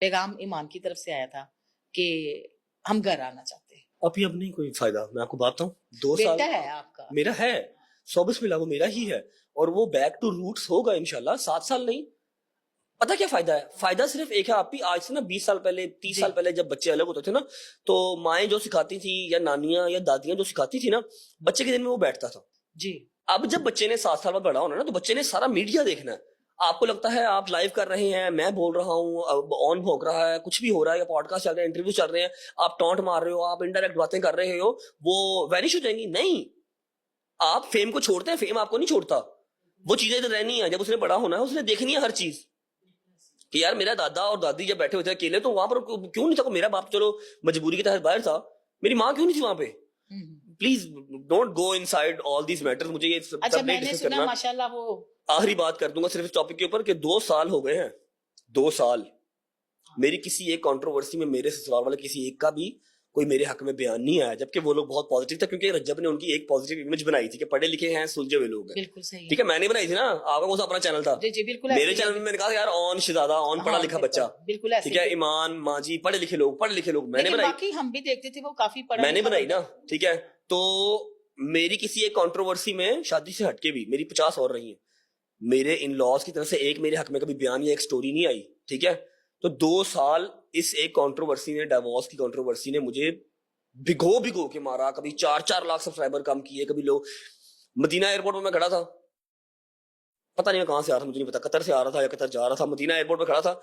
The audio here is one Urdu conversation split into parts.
پیغام ایمان کی طرف سے آیا تھا کہ ہم گھر آنا چاہتے ہیں. ابھی اب نہیں کوئی فائدہ. میں آپ کو بات بتاؤں, 2 سال بیٹا ہے آپ کا, میرا ہے, 100 بسم اللہ, وہ میرا ہی ہے, اور وہ بیک ٹو روٹس ہوگا انشاءاللہ. 7 سال نہیں. پتا کیا فائدہ ہے؟ فائدہ صرف ایک ہے. آپ بھی آج سے نا 20 سال پہلے 30 سال پہلے جب بچے الگ ہوتے تھے نا, تو مائیں جو سکھاتی تھی یا نانیاں یا دادیاں جو سکھاتی تھی نا, بچے کے دن میں وہ بیٹھتا تھا. جی. اب جب بچے نے 7 سال بعد بڑا ہونا نا, تو بچے نے سارا میڈیا دیکھنا ہے. آپ کو لگتا ہے آپ لائیو کر رہے ہیں, میں بول رہا ہوں, آن بھوک رہا ہے, کچھ بھی ہو رہا ہے, یا پوڈ کاسٹ چل رہے ہیں, انٹرویو چل رہے ہیں, آپ ٹونٹ مار رہے ہو, آپ انڈائریکٹ باتیں کر رہے ہو, وہ وینش ہو جائیں گی. نہیں, آپ فیم کو چھوڑتے ہیں, فیم آپ کو نہیں چھوڑتا. وہ چیزیں ادھر رہنی ہیں. جب اس نے بڑا ہونا ہے, اس نے دیکھنی ہے ہر چیز کہ یار میرا دادا اور دادی جب بیٹھے ہوئے تھے اکیلے, تو وہاں پر کیوں نہیں تھا. میرا باپ چلو مجبوری کے تحت باہر تھا, میری ماں کیوں نہیں تھی وہاں پہ. Please don't go inside all these matters. مجھے یہ اچھا, میں نے سنا ماشاءاللہ وہ آخری بات کر دوں گا صرف اس ٹاپک کے اوپر کہ 2 سال ہو گئے ہیں. 2 سال میری کسی ایک کنٹروورسی میں میرے سسرال والے کسی ایک کا بھی کوئی میرے حق میں بیان نہیں آیا, جبکہ وہ لوگ بہت پازیٹیو تھا, کیونکہ رجب نے ان کی ایک پازیٹیو امیج بنائی تھی کہ پڑھے لکھے ہیں, سلجھے ہوئے لوگ ہیں. بالکل صحیح, ٹھیک ہے, میں نے بنائی تھی نا, آپ کا کون سا اپنا چینل تھا؟ جی بالکل. میرے چینل میں نے کہا یار آن شہزادہ, آن پڑھا لکھا بچہ, بالکل ٹھیک ہے, ایمان ماں جی پڑھے لکھے لوگ, میں نے بنائی. ہم بھی دیکھتے تھے وہ کافی پڑھا, میں نے بنائی نا, ٹھیک ہے. تو میری کسی ایک کنٹروورسی میں شادی سے ہٹ کے بھی میری 50 اور رہی ہیں. میرے ان لاز کی طرف سے ایک میرے حق میں کبھی بیان یا ایک سٹوری نہیں آئی. ٹھیک ہے, تو 2 سال اس ایک کنٹروورسی نے, ڈیوورس کی کنٹروورسی نے مجھے بھگو کے مارا. کبھی 4 لاکھ سبسکرائبر کم کیے, کبھی لوگ. مدینہ ایئرپورٹ میں کھڑا تھا, پتہ نہیں میں کہاں سے آ رہا تھا, مجھے نہیں پتا, قطر سے آ رہا تھا یا قطر جا رہا تھا. مدینہ ایئرپورٹ میں کھڑا تھا,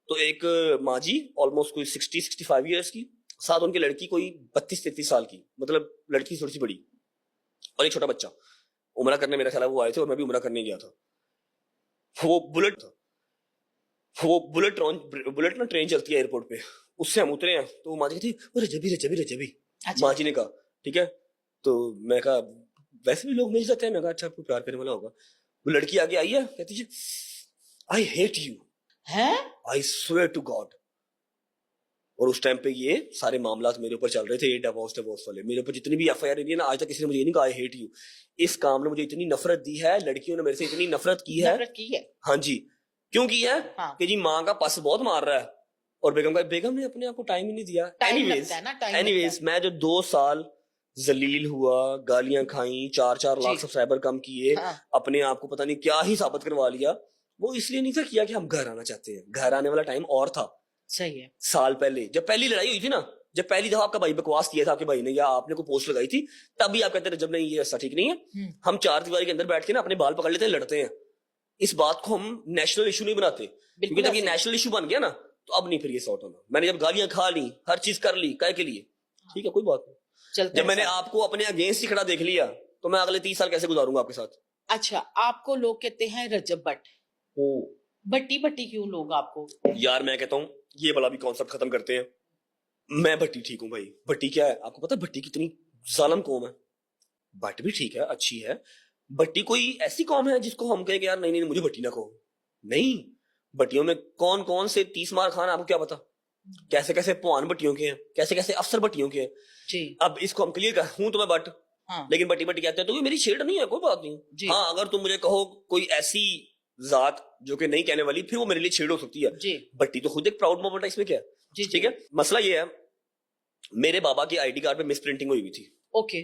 تو ایک ماں جی آلموسٹ کوئی 60-65 ایئرس کی, ساتھ ان کی لڑکی کوئی 32-33 سال کی, مطلب لڑکی تھوڑی سی بڑی, اور ایک چھوٹا بچہ. عمرہ کرنے میرا خیال ہے وہ آئے تھے, اور میں بھی عمرہ کرنے گیا تھا. وہ بلٹ تھا, وہ بلٹ نا ٹرین چلتی ہے ایئرپورٹ پہ, اس سے ہم اترے ہیں. تو وہ ماں جی کہتی وہ رجبی. ماں جی نے کہا ٹھیک ہے. تو میں کہا ویسے بھی لوگ مل جاتے ہیں. میں کہا اچھا کوئی پیار کرنے والا ہوگا. وہ لڑکی آگے آئی ہے, کہتی ہے I hate you, I swear to God. اور اس ٹائم پہ یہ سارے معاملات میرے اوپر چل رہے تھے, یہ ڈیوورس والے میرے اوپر جتنی بھی ایف آئی آر ہے نا, آج تک کسی نے مجھے یہ نہیں کہا آئی ہیٹ یو. اس کام نے مجھے اتنی نفرت دی ہے, لڑکیوں نے میرے سے اتنی نفرت کی ہے. ہاں جی, کیوں کی ہے کہ جی ماں کا پس بہت مار رہا ہے, اور بیگم نے اپنے آپ کو ٹائم ہی نہیں دیا. اینیویز میں جو 2 سال ذلیل ہوا, گالیاں کھائیں, 4 لاکھ سبسکرائبر کم کیے, اپنے آپ کو پتہ نہیں کیا ہی ثابت کروا لیا, وہ اس لیے نہیں تھا کیا کہ ہم گھر آنا چاہتے ہیں. گھر آنے والا ٹائم اور تھا. صحیح ہے, سال پہلے جب پہلی لڑائی ہوئی تھی نا, جب پہلی دفعہ آپ کا بھائی بکواس کیا تھا آپ کے بھائی نے, یا آپ نے کوئی پوسٹ لگائی تھی, تب بھی آپ کہتے ہیں جب نہیں یہ ایسا ٹھیک نہیں ہے, ہم 4 دیواری کے اندر بیٹھ کے نا اپنے بال پکڑ لیتے ہیں, لڑتے ہیں. اس بات کو ہم نیشنل ایشو نہیں بناتے, کیونکہ جب یہ نیشنل ایشو بن گیا نا, تو اب نہیں پھر یہ سارٹ ہونا. میں نے جب گالیاں کھا لی, ہر چیز کر لی, کائے کے لیے, ٹھیک ہے کوئی بات نہیں. جب میں نے آپ کو اپنے اگینسٹ ہی کھڑا دیکھ لیا, تو میں اگلے 30 سال کیسے گزاروں گا آپ کے ساتھ. اچھا, آپ کو لوگ کہتے ہیں رجب بٹ, بٹی کیوں لوگ آپ کو؟ یار میں کہتا ہوں یہ بلا بھی کانسیپٹ ختم کرتے ہیں. میں بھٹی ٹھیک ہوں بھائی. بھٹی کیا ہے آپ کو پتا, بھٹی کتنی ظالم قوم ہے. بٹ بھی ٹھیک ہے, اچھی ہے. بھٹی کوئی ایسی قوم ہے جس کو ہم کہیں کہ یار نہیں مجھے بھٹی نہ کہو. نہیں, بھٹیوں میں کون سے 30 مار خان, آپ کو کیا پتا کیسے کیسے پوان بھٹیوں کے ہیں, کیسے کیسے افسر بھٹیوں کے ہیں. اب اس کو ہم کلیئر کر, ہوں تو میں بٹ, لیکن بٹی کہتے ہیں تو یہ میری شیڈ نہیں ہے, کوئی بات نہیں. ہاں اگر تم مجھے کہو کوئی ایسی ذات جو کہ نہیں کہنے والی, پھر وہ میرے لیے چھیڑ ہو سکتی ہے. بٹی تو خود ایک پراؤڈ مومنٹ ہے, اس میں کیا ہے. ٹھیک ہے, مسئلہ یہ ہے میرے بابا کی آئی ڈی کارڈ پہ مس پرنٹنگ ہوئی تھی.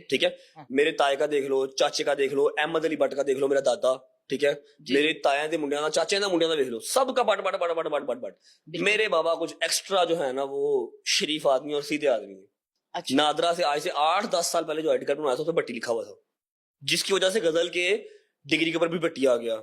ٹھیک ہے, میرے تائے کا دیکھ لو, چاچے کا دیکھ لو, احمد علی بٹ کا دیکھ لو, میرا دادا, ٹھیک ہے, میرے تایا دے منڈیاں دا, چاچے دا منڈیاں دا دیکھ لو, سب کا but but but but but but. میرے بابا کچھ ایکسٹرا جو ہے نا وہ شریف آدمی اور سیدھے آدمی ہے. نادرا سے آج سے 8-10 سال پہلے جو آئی ڈی کارڈ بنایا تھا اس پہ بٹی لکھا ہوا تھا, جس کی وجہ سے غزل کے ڈگری کے اوپر بھی بٹی آ گیا.